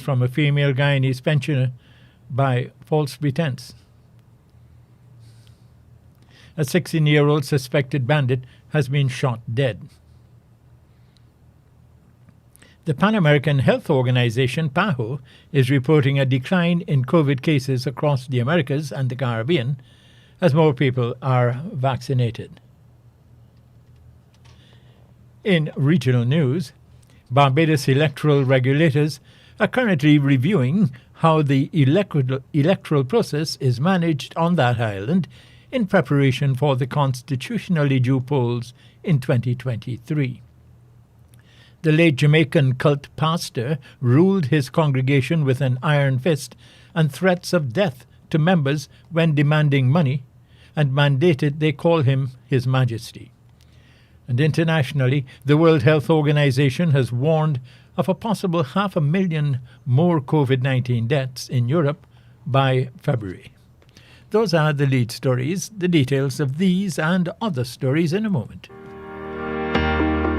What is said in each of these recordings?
from a female Guyanese pensioner by false pretense. A 16-year-old suspected bandit has been shot dead. The Pan American Health Organization, PAHO, is reporting a decline in COVID cases across the Americas and the Caribbean as more people are vaccinated. In regional news, Barbados electoral regulators are currently reviewing how the electoral process is managed on that island in preparation for the constitutionally due polls in 2023. The late Jamaican cult pastor ruled his congregation with an iron fist and threats of death to members when demanding money, and mandated they call him His Majesty. And internationally, the World Health Organization has warned of a possible 500,000 more COVID-19 deaths in Europe by February. Those are the lead stories. The details of these and other stories in a moment.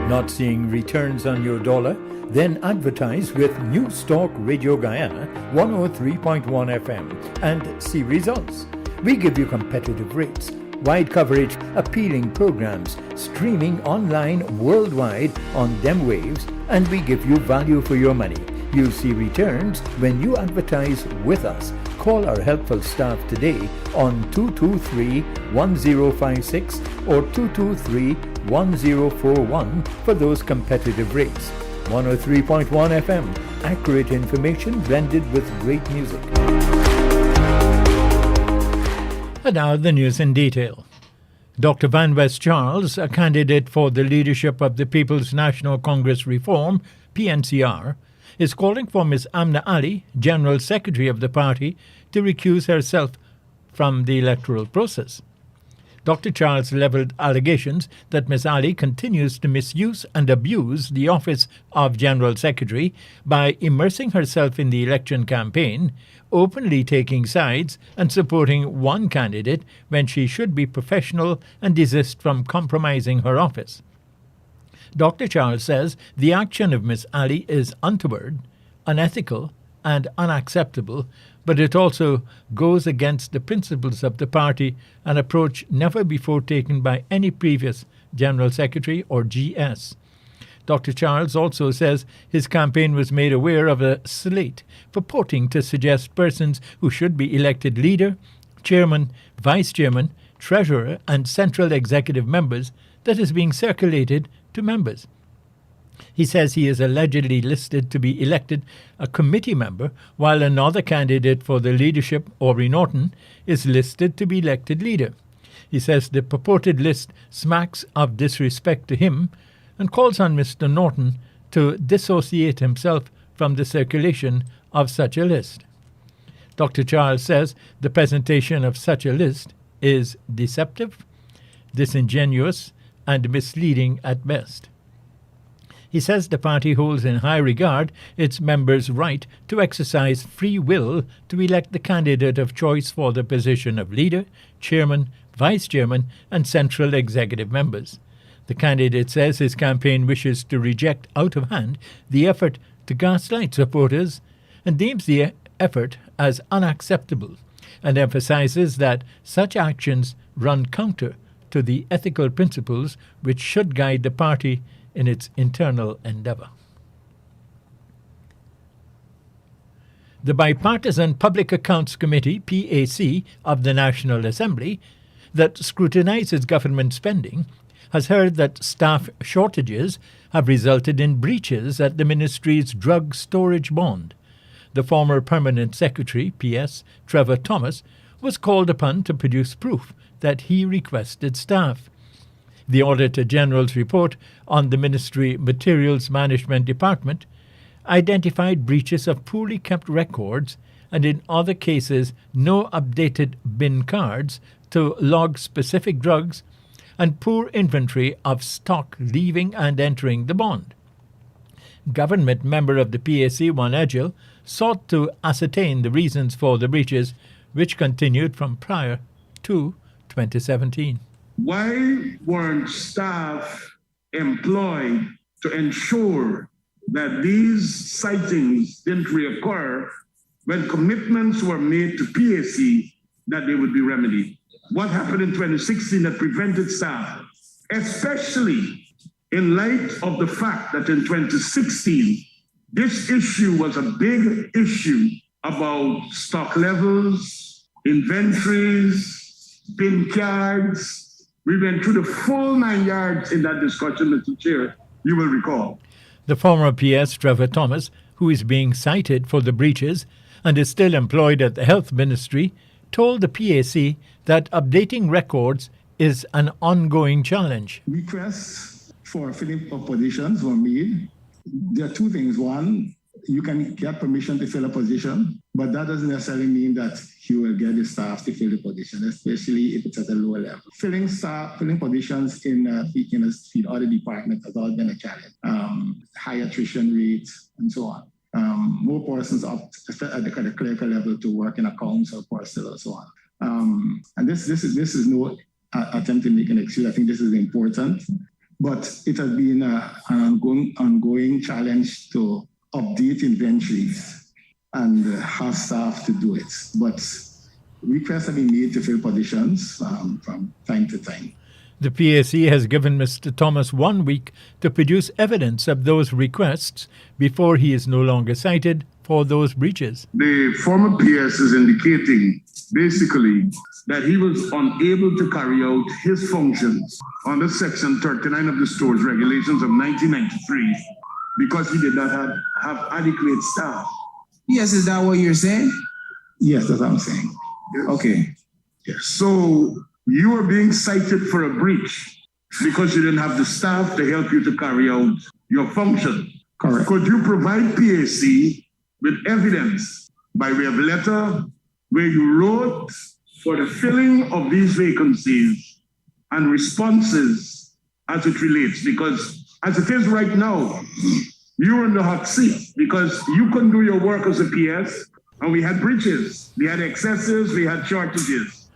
Not seeing returns on your dollar? Then advertise with News Talk Radio Guyana 103.1 FM and see results. We give you competitive rates, wide coverage, appealing programs, streaming online worldwide on them waves, and we give you value for your money. You'll see returns when you advertise with us. Call our helpful staff today on 223-1056 or 223-1041 for those competitive rates. 103.1 FM, accurate information blended with great music. And now the news in detail. Dr. Van West Charles, a candidate for the leadership of the People's National Congress Reform, PNCR, is calling for Ms. Amna Ali, General Secretary of the party, to recuse herself from the electoral process. Dr. Charles levelled allegations that Ms. Ali continues to misuse and abuse the office of General Secretary by immersing herself in the election campaign, openly taking sides and supporting one candidate when she should be professional and desist from compromising her office. Dr. Charles says the action of Ms. Ali is untoward, unethical, and unacceptable, but it also goes against the principles of the party, an approach never before taken by any previous General Secretary or GS. Dr. Charles also says his campaign was made aware of a slate purporting to suggest persons who should be elected leader, chairman, vice chairman, treasurer, and central executive members that is being circulated to members. He says he is allegedly listed to be elected a committee member, while another candidate for the leadership, Aubrey Norton, is listed to be elected leader. He says the purported list smacks of disrespect to him and calls on Mr. Norton to dissociate himself from the circulation of such a list. Dr. Charles says the presentation of such a list is deceptive, disingenuous, and misleading at best. He says the party holds in high regard its members' right to exercise free will to elect the candidate of choice for the position of leader, chairman, vice chairman, and central executive members. The candidate says his campaign wishes to reject out of hand the effort to gaslight supporters and deems the effort as unacceptable, and emphasizes that such actions run counter to the ethical principles which should guide the party in its internal endeavour. The Bipartisan Public Accounts Committee, PAC, of the National Assembly, that scrutinizes government spending, has heard that staff shortages have resulted in breaches at the ministry's drug storage bond. The former Permanent Secretary, PS, Trevor Thomas, was called upon to produce proof that he requested staff. The Auditor General's report on the Ministry Materials Management Department identified breaches of poorly kept records and in other cases no updated bin cards to log specific drugs and poor inventory of stock leaving and entering the bond. Government member of the PAC, Juan Egil, sought to ascertain the reasons for the breaches, which continued from prior to 2017. Why weren't staff employed to ensure that these sightings didn't reoccur when commitments were made to PAC that they would be remedied. What happened in 2016 that prevented staff, especially in light of the fact that in 2016, this issue was a big issue about stock levels, inventories, bin cards. We went through the full 9 yards in that discussion, Mr. Chair, you will recall. The former PS, Trevor Thomas, who is being cited for the breaches and is still employed at the Health Ministry, told the PAC that updating records is an ongoing challenge. Requests for filling of positions were made. There are two things. One, you can get permission to fill a position, but that doesn't necessarily mean that you will get the staff to fill the position, especially if it's at a lower level. Filling positions in other departments has always been a challenge. High attrition rates and so on. More persons up at the clerical level to work in accounts or parcel or so on. And this is no attempt to make an excuse. I think this is important, but it has been an ongoing challenge to update inventories and have staff to do it. But requests have been made to fill positions from time to time. The PAC has given Mr. Thomas 1 week to produce evidence of those requests before he is no longer cited for those breaches. The former PS is indicating basically that he was unable to carry out his functions under Section 39 of the Stores Regulations of 1993 because he did not have adequate staff. Yes, is that what you're saying? Yes, that's what I'm saying. Yes. Okay. Yes. So you are being cited for a breach because you didn't have the staff to help you to carry out your function. Correct. Could you provide PAC with evidence by way of letter where you wrote for the filling of these vacancies and responses as it relates? Because as it is right now, you're in the hot seat because you couldn't do your work as a PS and we had breaches, we had excesses, we had shortages.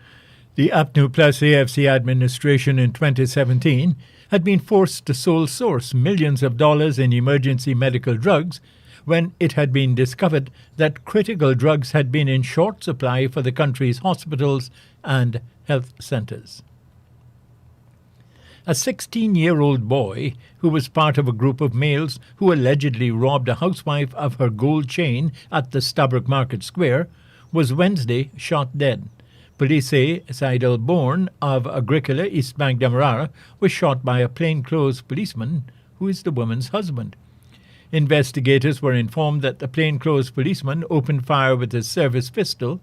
The APNU plus AFC administration in 2017 had been forced to sole source millions of dollars in emergency medical drugs when it had been discovered that critical drugs had been in short supply for the country's hospitals and health centres. A 16-year-old boy who was part of a group of males who allegedly robbed a housewife of her gold chain at the Stabroek Market Square was Wednesday shot dead. Police say Seidel Bourne of Agricola, East Bank Demerara, was shot by a plainclothes policeman who is the woman's husband. Investigators were informed that the plainclothes policeman opened fire with his service pistol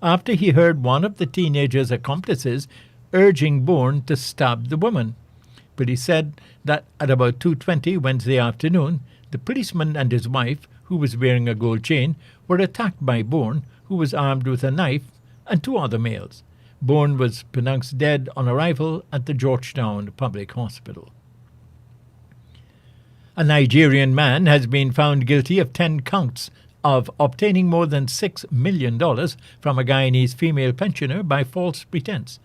after he heard one of the teenager's accomplices urging Bourne to stab the woman. Police said that at about 2:20 Wednesday afternoon, the policeman and his wife, who was wearing a gold chain, were attacked by Bourne, who was armed with a knife, and two other males. Bourne was pronounced dead on arrival at the Georgetown Public Hospital. A Nigerian man has been found guilty of 10 counts of obtaining more than $6 million from a Guyanese female pensioner by false pretense.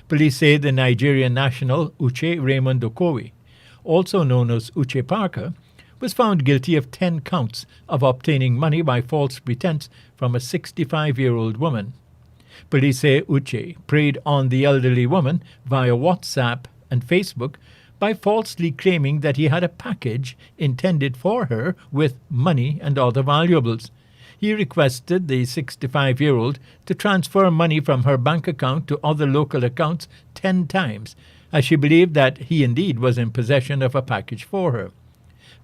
Police say the Nigerian national Uche Raymond Okoye, also known as Uche Parker, was found guilty of 10 counts of obtaining money by false pretense from a 65-year-old woman. Police say Uche preyed on the elderly woman via WhatsApp and Facebook by falsely claiming that he had a package intended for her with money and other valuables. He requested the 65-year-old to transfer money from her bank account to other local accounts 10 times, as she believed that he indeed was in possession of a package for her.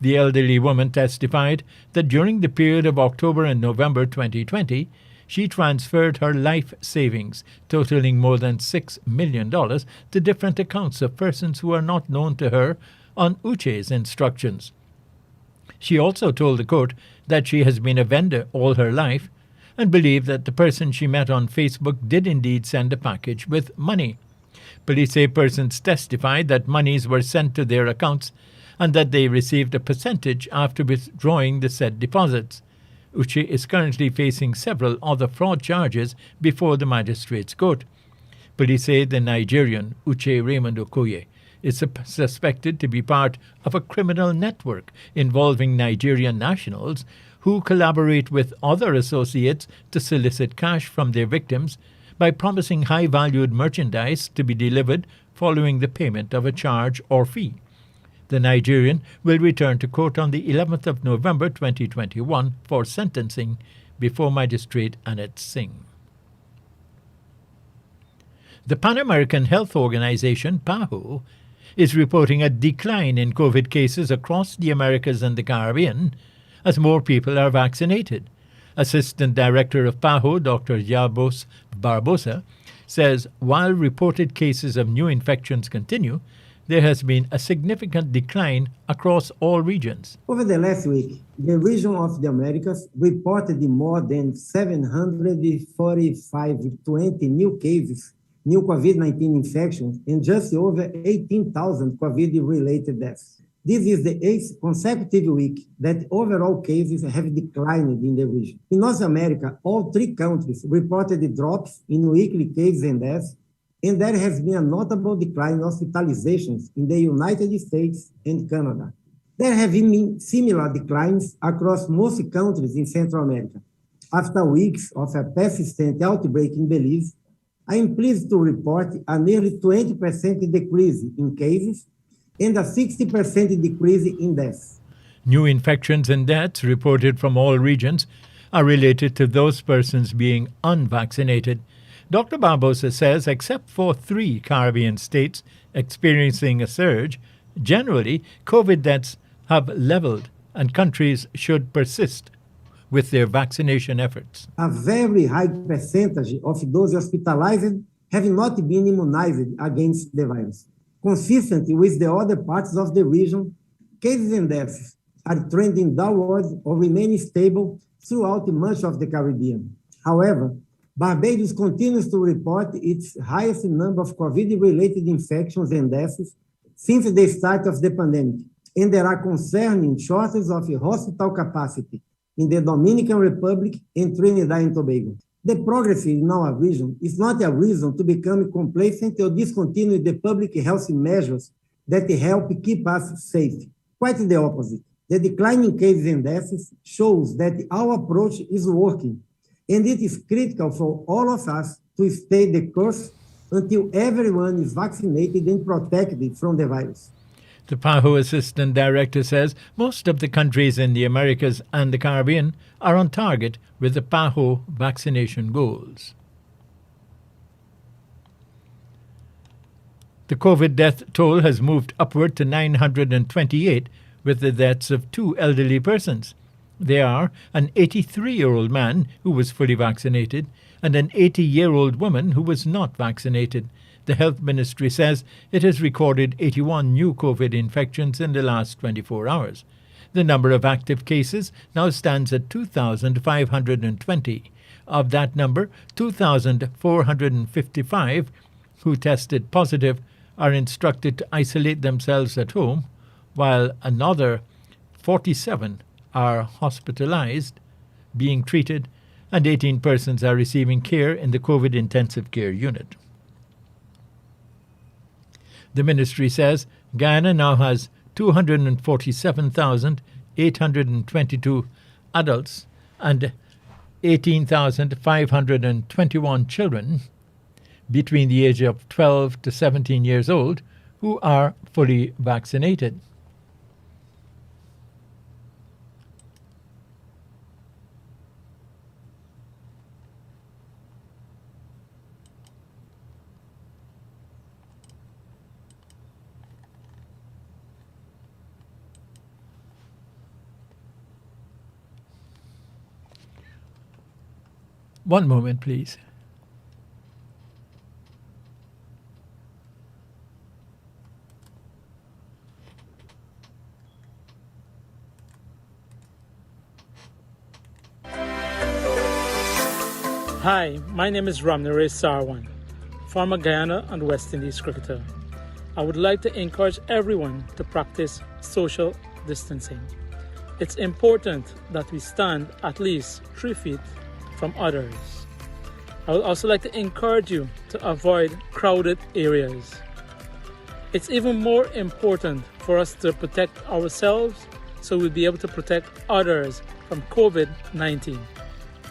The elderly woman testified that during the period of October and November 2020, she transferred her life savings, totaling more than $6 million, to different accounts of persons who are not known to her on Uche's instructions. She also told the court that she has been a vendor all her life and believed that the person she met on Facebook did indeed send a package with money. Police say persons testified that monies were sent to their accounts and that they received a percentage after withdrawing the said deposits. Uche is currently facing several other fraud charges before the magistrate's court. Police say the Nigerian Uche Raymond Okoye is suspected to be part of a criminal network involving Nigerian nationals who collaborate with other associates to solicit cash from their victims by promising high-valued merchandise to be delivered following the payment of a charge or fee. The Nigerian will return to court on the 11th of November 2021 for sentencing before Magistrate Annette Singh. The Pan American Health Organization, PAHO, is reporting a decline in COVID cases across the Americas and the Caribbean as more people are vaccinated. Assistant Director of PAHO, Dr. Yabos Barbosa, says while reported cases of new infections continue, there has been a significant decline across all regions. Over the last week, the region of the Americas reported more than 745,020 new cases, new COVID-19 infections, and just over 18,000 COVID-related deaths. This is the 8th consecutive week that overall cases have declined in the region. In North America, all 3 countries reported drops in weekly cases and deaths, and there has been a notable decline in hospitalizations in the United States and Canada. There have been similar declines across most countries in Central America. After weeks of a persistent outbreak in Belize, I am pleased to report a nearly 20% decrease in cases and a 60% decrease in deaths. New infections and deaths reported from all regions are related to those persons being unvaccinated. Dr. Barbosa says except for 3 Caribbean states experiencing a surge, generally COVID deaths have leveled and countries should persist with their vaccination efforts. A very high percentage of those hospitalized have not been immunized against the virus. Consistent with the other parts of the region, cases and deaths are trending downwards or remaining stable throughout much of the Caribbean. However, Barbados continues to report its highest number of COVID-related infections and deaths since the start of the pandemic, and there are concerning shortages of hospital capacity in the Dominican Republic and Trinidad and Tobago. The progress in our region is not a reason to become complacent or discontinue the public health measures that help keep us safe. Quite the opposite. The decline in cases and deaths shows that our approach is working, and it is critical for all of us to stay the course until everyone is vaccinated and protected from the virus. The PAHO Assistant Director says most of the countries in the Americas and the Caribbean are on target with the PAHO vaccination goals. The COVID death toll has moved upward to 928 with the deaths of 2 elderly persons. They are an 83-year-old man who was fully vaccinated and an 80-year-old woman who was not vaccinated. The Health Ministry says it has recorded 81 new COVID infections in the last 24 hours. The number of active cases now stands at 2,520. Of that number, 2,455 who tested positive are instructed to isolate themselves at home, while another 47 are hospitalized, being treated, and 18 persons are receiving care in the COVID intensive care unit. The ministry says Guyana now has 247,822 adults and 18,521 children between the age of 12 to 17 years old who are fully vaccinated. One moment, please. Hi, my name is Ramnere Sarwan, former Guyana and West Indies cricketer. I would like to encourage everyone to practice social distancing. It's important that we stand at least 3 feet from others. I would also like to encourage you to avoid crowded areas. It's even more important for us to protect ourselves so we'll be able to protect others from COVID-19.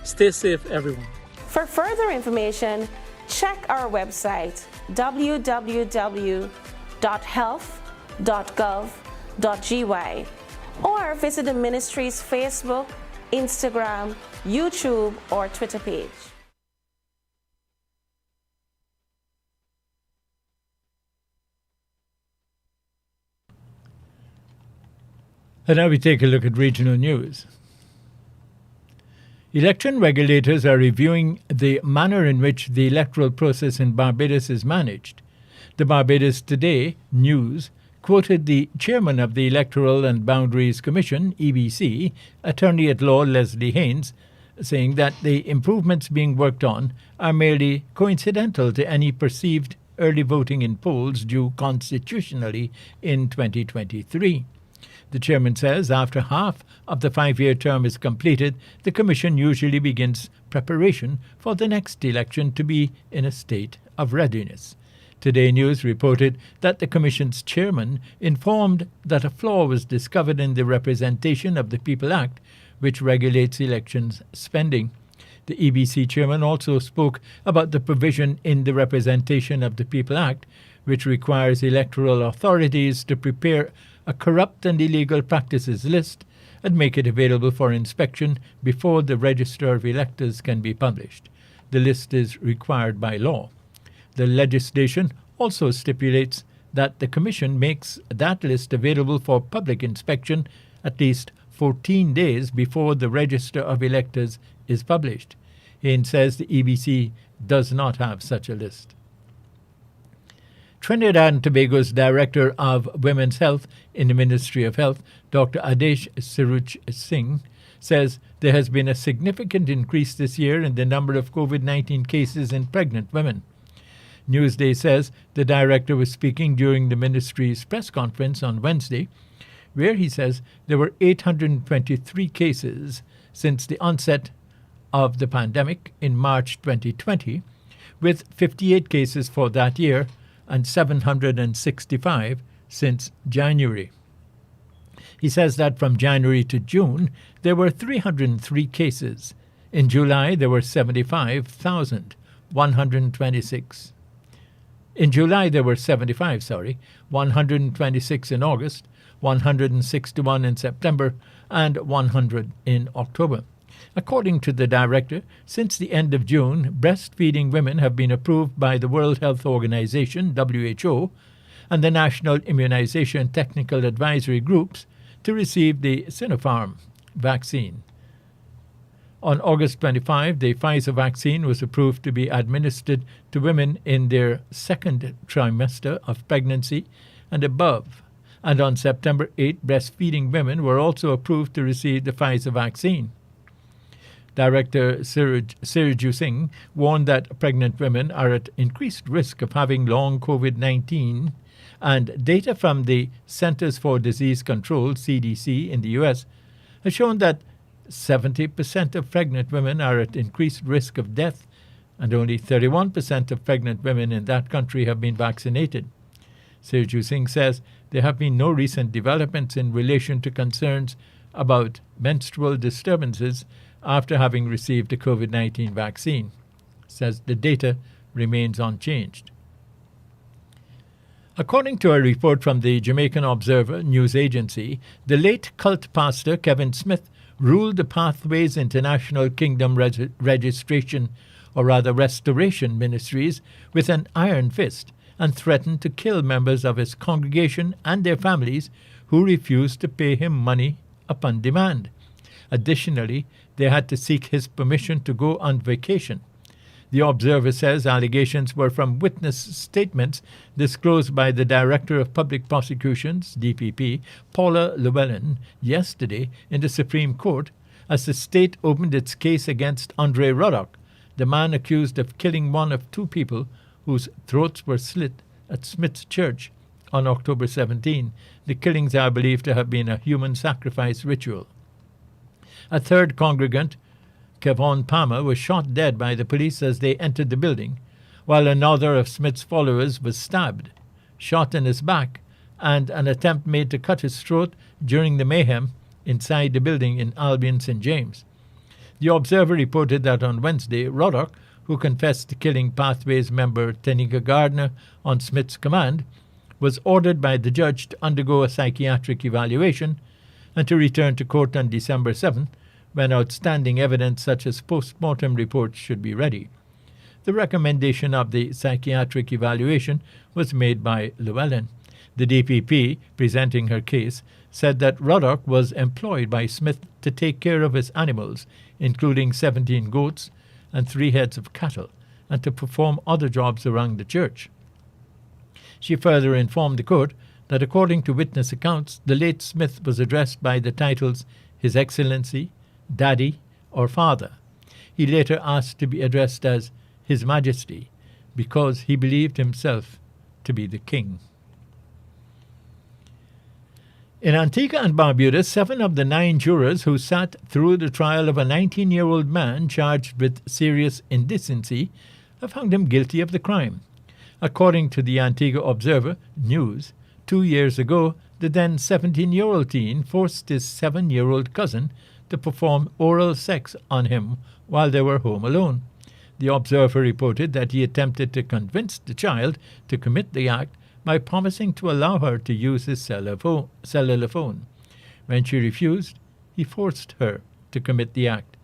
Stay safe, everyone. For further information, check our website www.health.gov.gy or visit the ministry's Facebook, Instagram, YouTube, or Twitter page. And now we take a look at regional news. Election regulators are reviewing the manner in which the electoral process in Barbados is managed. The Barbados Today News quoted the chairman of the Electoral and Boundaries Commission, EBC, Attorney-at-Law Leslie Haynes, saying that the improvements being worked on are merely coincidental to any perceived early voting in polls due constitutionally in 2023. The chairman says after half of the 5-year term is completed, the Commission usually begins preparation for the next election to be in a state of readiness. Today News reported that the Commission's chairman informed that a flaw was discovered in the Representation of the People Act, which regulates elections spending. The EBC chairman also spoke about the provision in the Representation of the People Act, which requires electoral authorities to prepare a corrupt and illegal practices list and make it available for inspection before the Register of Electors can be published. The list is required by law. The legislation also stipulates that the Commission makes that list available for public inspection at least 14 days before the Register of Electors is published. Haynes says the EBC does not have such a list. Trinidad and Tobago's Director of Women's Health in the Ministry of Health, Dr. Adesh Siruch Singh, says there has been a significant increase this year in the number of COVID-19 cases in pregnant women. Newsday says the director was speaking during the ministry's press conference on Wednesday, where he says there were 823 cases since the onset of the pandemic in March 2020, with 58 cases for that year and 765 since January. He says that from January to June, there were 303 cases. In July, there were 126. In July, there were 126 in August, 161 in September, and 100 in October. According to the director, since the end of June, breastfeeding women have been approved by the World Health Organization, WHO, and the National Immunization Technical Advisory Groups to receive the Sinopharm vaccine. On August 25, the Pfizer vaccine was approved to be administered to women in their second trimester of pregnancy and above. And on September 8, breastfeeding women were also approved to receive the Pfizer vaccine. Director Siraju Singh warned that pregnant women are at increased risk of having long COVID-19, and data from the Centers for Disease Control, CDC, in the U.S. has shown that 70% of pregnant women are at increased risk of death, and only 31% of pregnant women in that country have been vaccinated. Siraju Singh says there have been no recent developments in relation to concerns about menstrual disturbances after having received a COVID-19 vaccine. Says the data remains unchanged. According to a report from the Jamaican Observer news agency, the late cult pastor Kevin Smith ruled the Pathways International Kingdom Registration, or rather Restoration Ministries, with an iron fist and threatened to kill members of his congregation and their families who refused to pay him money upon demand. Additionally, they had to seek his permission to go on vacation. The Observer says allegations were from witness statements disclosed by the Director of Public Prosecutions, DPP, Paula Llewellyn, yesterday in the Supreme Court as the state opened its case against Andre Ruddock, the man accused of killing one of two people whose throats were slit at Smith's Church on October 17. The killings are believed to have been a human sacrifice ritual. A third congregant, Kevon Palmer, was shot dead by the police as they entered the building, while another of Smith's followers was stabbed. shot in his back, and an attempt made to cut his throat during the mayhem inside the building in Albion St. James. The Observer reported that on Wednesday, Ruddock, who confessed to killing Pathways member Tanika Gardner on Smith's command, was ordered by the judge to undergo a psychiatric evaluation and to return to court on December 7th, when outstanding evidence such as post-mortem reports should be ready. The recommendation of the psychiatric evaluation was made by Llewellyn. The DPP, presenting her case, said that Ruddock was employed by Smith to take care of his animals, including 17 goats and 3 heads of cattle, and to perform other jobs around the church. She further informed the court that according to witness accounts, the late Smith was addressed by the titles His Excellency, Daddy, or Father. He later asked to be addressed as His Majesty because he believed himself to be the king. In Antigua and Barbuda, 7 of the 9 jurors who sat through the trial of a 19-year-old man charged with serious indecency have found him guilty of the crime. According to the Antigua Observer News, 2 years ago, the then 17-year-old teen forced his 7-year-old cousin to perform oral sex on him while they were home alone. The Observer reported that he attempted to convince the child to commit the act by promising to allow her to use his cellular phone. When she refused, he forced her to commit the act.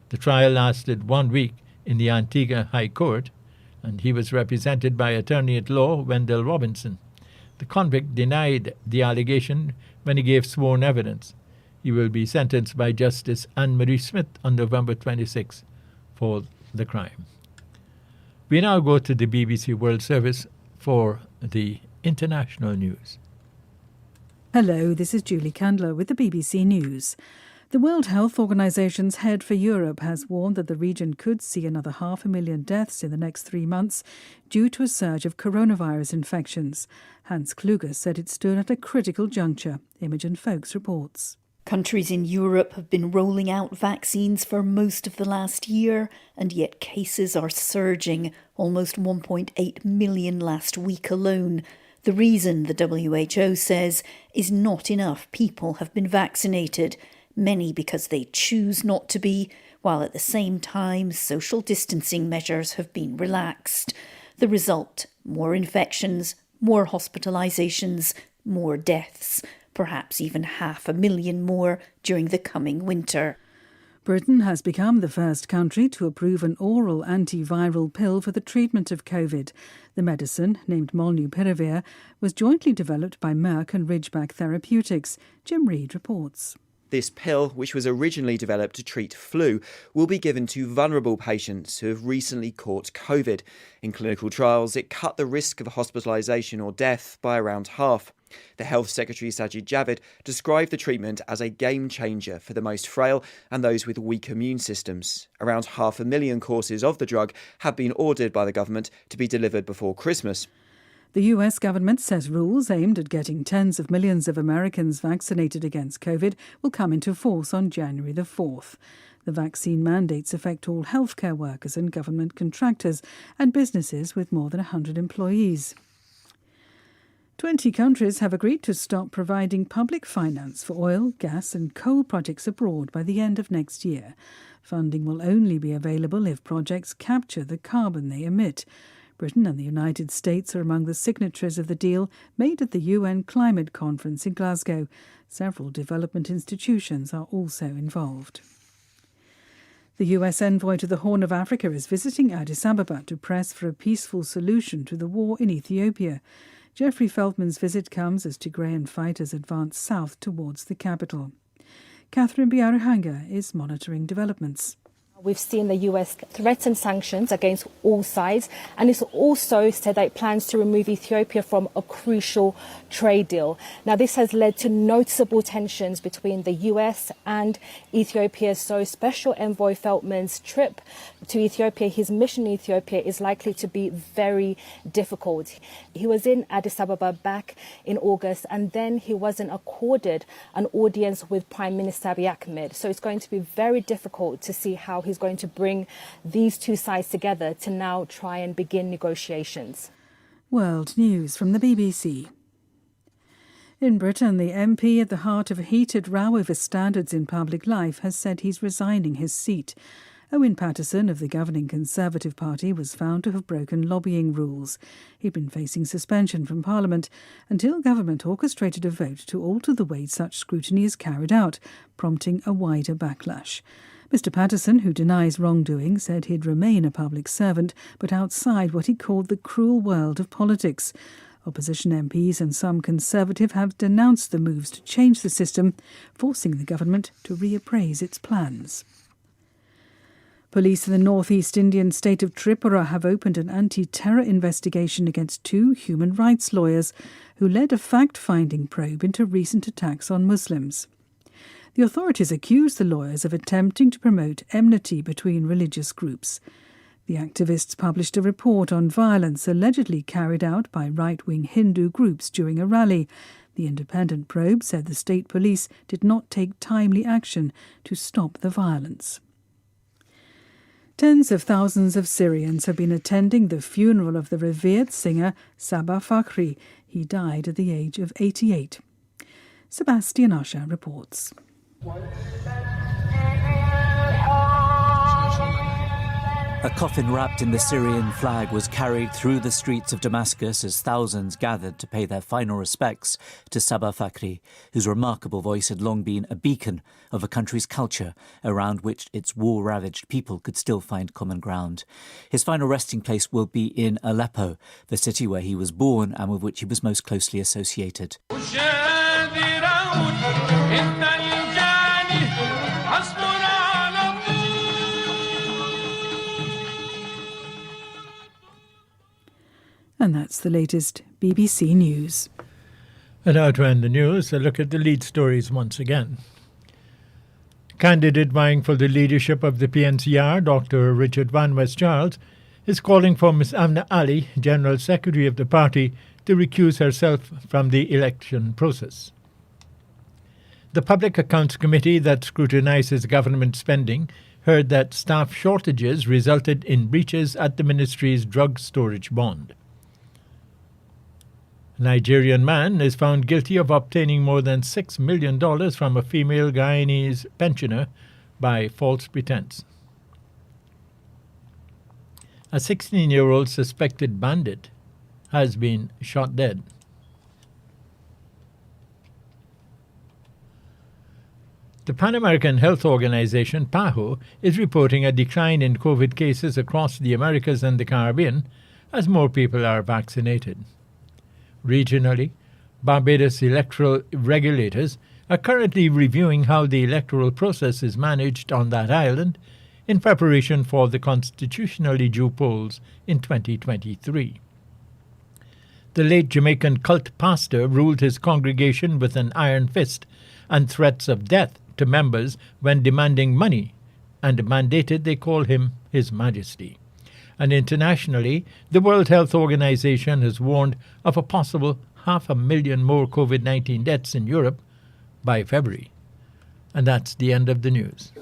The trial lasted 1 week in the Antigua High Court, and he was represented by attorney-at-law Wendell Robinson. The convict denied the allegation when he gave sworn evidence. He will be sentenced by Justice Anne-Marie Smith on November 26 for the crime. We now go to the BBC World Service for the international news. Hello, this is Julie Candler with the BBC News. The World Health Organization's head for Europe has warned that the region could see another 500,000 deaths in the next 3 months due to a surge of coronavirus infections. Hans Kluge said it stood at a critical juncture. Imogen Folks reports. Countries in Europe have been rolling out vaccines for most of the last year, and yet cases are surging, almost 1.8 million last week alone. The reason, the WHO says, is not enough people have been vaccinated, many because they choose not to be, while at the same time social distancing measures have been relaxed. The result, more infections, more hospitalisations, more deaths, perhaps even 500,000 more during the coming winter. Britain has become the first country to approve an oral antiviral pill for the treatment of COVID. The medicine, named Molnupiravir, was jointly developed by Merck and Ridgeback Therapeutics. Jim Reid reports. This pill, which was originally developed to treat flu, will be given to vulnerable patients who have recently caught COVID. In clinical trials, it cut the risk of hospitalisation or death by around half. The Health Secretary Sajid Javid described the treatment as a game changer for the most frail and those with weak immune systems. Around 500,000 courses of the drug have been ordered by the government to be delivered before Christmas. The US government says rules aimed at getting tens of millions of Americans vaccinated against COVID will come into force on January the 4th. The vaccine mandates affect all healthcare workers and government contractors and businesses with more than 100 employees. 20 countries have agreed to stop providing public finance for oil, gas and coal projects abroad by the end of next year. Funding will only be available if projects capture the carbon they emit. Britain and the United States are among the signatories of the deal made at the UN Climate Conference in Glasgow. Several development institutions are also involved. The US envoy to the Horn of Africa is visiting Addis Ababa to press for a peaceful solution to the war in Ethiopia. Jeffrey Feltman's visit comes as Tigrayan fighters advance south towards the capital. Catherine Biaruhanga is monitoring developments. We've seen the US threaten sanctions against all sides, and it's also said that it plans to remove Ethiopia from a crucial trade deal. Now, this has led to noticeable tensions between the US and Ethiopia. So Special Envoy Feltman's trip to Ethiopia, his mission in Ethiopia, is likely to be very difficult. He was in Addis Ababa back in August, and then he wasn't accorded an audience with Prime Minister Abiy Ahmed. So it's going to be very difficult to see how he's going to bring these two sides together to now try and begin negotiations. World News from the BBC. In Britain, the MP at the heart of a heated row over standards in public life has said he's resigning his seat. Owen Paterson of the governing Conservative Party was found to have broken lobbying rules. He'd been facing suspension from Parliament until government orchestrated a vote to alter the way such scrutiny is carried out, prompting a wider backlash. Mr Paterson, who denies wrongdoing, said he'd remain a public servant, but outside what he called the cruel world of politics. Opposition MPs and some Conservative have denounced the moves to change the system, forcing the government to reappraise its plans. Police in the northeast Indian state of Tripura have opened an anti-terror investigation against 2 human rights lawyers who led a fact-finding probe into recent attacks on Muslims. The authorities accuse the lawyers of attempting to promote enmity between religious groups. The activists published a report on violence allegedly carried out by right-wing Hindu groups during a rally. The independent probe said the state police did not take timely action to stop the violence. Tens of thousands of Syrians have been attending the funeral of the revered singer Sabah Fakhri. He died at the age of 88. Sebastian Asha reports. A coffin wrapped in the Syrian flag was carried through the streets of Damascus as thousands gathered to pay their final respects to Sabah Fakhri, whose remarkable voice had long been a beacon of a country's culture around which its war-ravaged people could still find common ground. His final resting place will be in Aleppo, the city where he was born and with which he was most closely associated. And that's the latest BBC News. And now to end the news, a look at the lead stories once again. Candidate vying for the leadership of the PNCR, Dr. Richard Van West Charles, is calling for Ms. Amna Ali, General Secretary of the party, to recuse herself from the election process. The Public Accounts Committee that scrutinises government spending heard that staff shortages resulted in breaches at the ministry's drug storage bond. A Nigerian man is found guilty of obtaining more than $6 million from a female Guyanese pensioner by false pretense. A 16-year-old suspected bandit has been shot dead. The Pan American Health Organization, PAHO, is reporting a decline in COVID cases across the Americas and the Caribbean as more people are vaccinated. Regionally, Barbados electoral regulators are currently reviewing how the electoral process is managed on that island in preparation for the constitutionally due polls in 2023. The late Jamaican cult pastor ruled his congregation with an iron fist and threats of death to members when demanding money, and mandated they call him His Majesty. And internationally, the World Health Organization has warned of a possible 500,000 more COVID-19 deaths in Europe by February. And that's the end of the news.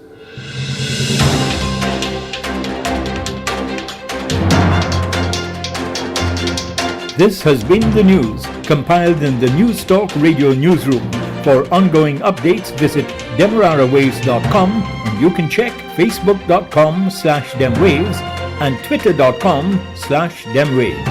This has been the news, compiled in the News Talk Radio newsroom. For ongoing updates, visit demerarawaves.com, and you can check facebook.com/demwaves and twitter.com/demwaves.